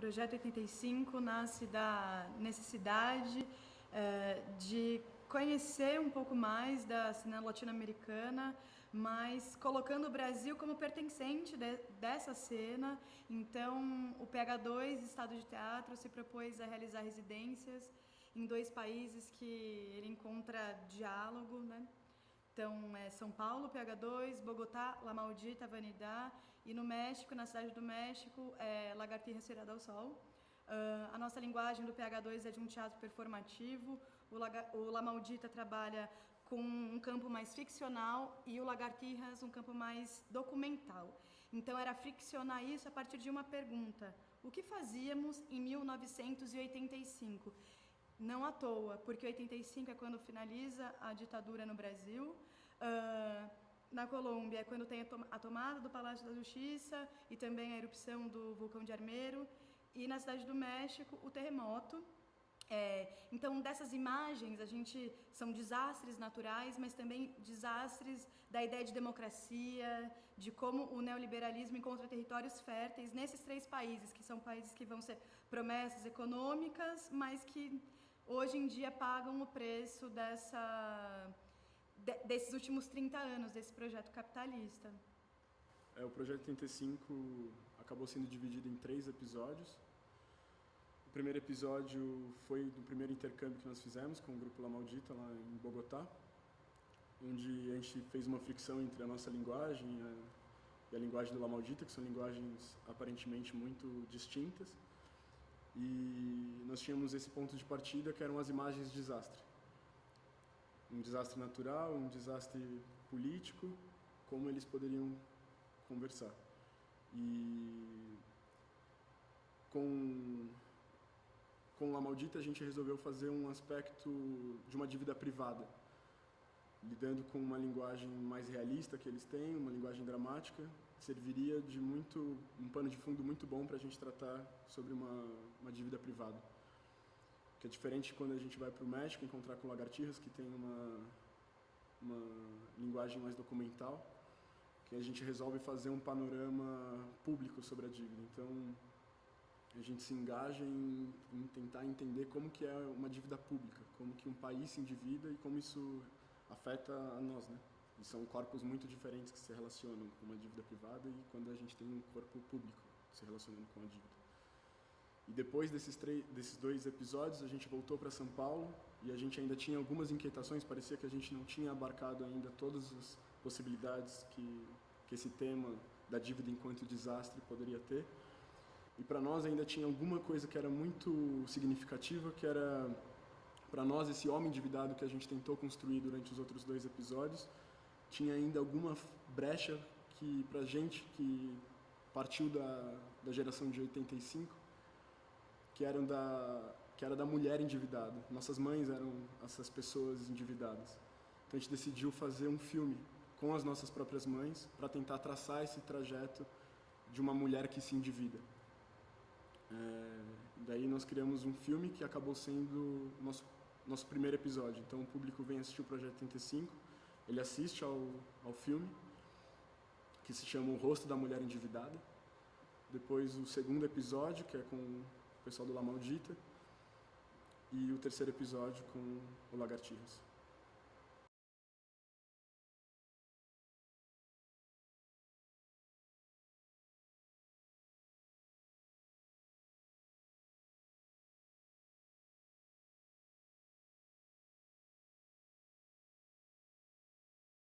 Projeto 85 nasce da necessidade de conhecer um pouco mais da cena latino-americana, mas colocando o Brasil como pertencente dessa cena. Então, o PH2, Estado de Teatro, se propôs a realizar residências em 2 países que ele encontra diálogo, né? Então, São Paulo, PH2, Bogotá, La Maldita, Vanidad, e no México, na cidade do México, Lagartija Ciudad del Sol. A nossa linguagem do PH2 é de um teatro performativo, o La Maldita trabalha com um campo mais ficcional e o Lagartijas um campo mais documental. Então, era friccionar isso a partir de uma pergunta: o que fazíamos em 1985? Não à toa, porque 85 é quando finaliza a ditadura no Brasil. Na Colômbia é quando tem a tomada do Palácio da Justiça e também a erupção do vulcão de Armero. E na cidade do México, o terremoto. Então, dessas imagens, são desastres naturais, mas também desastres da ideia de democracia, de como o neoliberalismo encontra territórios férteis nesses 3 países, que são países que vão ser promessas econômicas, mas que hoje em dia pagam o preço desses últimos 30 anos, desse projeto capitalista. O Projeto 85 acabou sendo dividido em 3 episódios. O primeiro episódio foi do primeiro intercâmbio que nós fizemos com o Grupo La Maldita, lá em Bogotá, onde a gente fez uma fricção entre a nossa linguagem e a linguagem do La Maldita, que são linguagens aparentemente muito distintas. E nós tínhamos esse ponto de partida, que eram as imagens de desastre. Um desastre natural, um desastre político, como eles poderiam conversar. E com La Maldita a gente resolveu fazer um aspecto de uma dívida privada, lidando com uma linguagem mais realista que eles têm, uma linguagem dramática, serviria de um pano de fundo muito bom para a gente tratar sobre uma dívida privada. Que é diferente quando a gente vai para o México encontrar com Lagartijas, que tem uma linguagem mais documental, que a gente resolve fazer um panorama público sobre a dívida. Então, a gente se engaja em tentar entender como que é uma dívida pública, como que um país se endivida e como isso afeta a nós, né? E são corpos muito diferentes que se relacionam com uma dívida privada e quando a gente tem um corpo público se relacionando com a dívida. E depois desses 2 episódios, a gente voltou para São Paulo e a gente ainda tinha algumas inquietações, parecia que a gente não tinha abarcado ainda todas as possibilidades que esse tema da dívida enquanto desastre poderia ter. E para nós ainda tinha alguma coisa que era muito significativa, que era, para nós, esse homem endividado que a gente tentou construir durante os outros 2 episódios, tinha ainda alguma brecha que, pra gente, que partiu da geração de 85, que era da mulher endividada. Nossas mães eram essas pessoas endividadas. Então a gente decidiu fazer um filme com as nossas próprias mães para tentar traçar esse trajeto de uma mulher que se endivida. Daí nós criamos um filme que acabou sendo nosso primeiro episódio. Então o público vem assistir o Projeto 85, ele assiste ao filme, que se chama O Rosto da Mulher Endividada. Depois o segundo episódio, que é com o pessoal do La Maldita. E o terceiro episódio com o Lagartijas.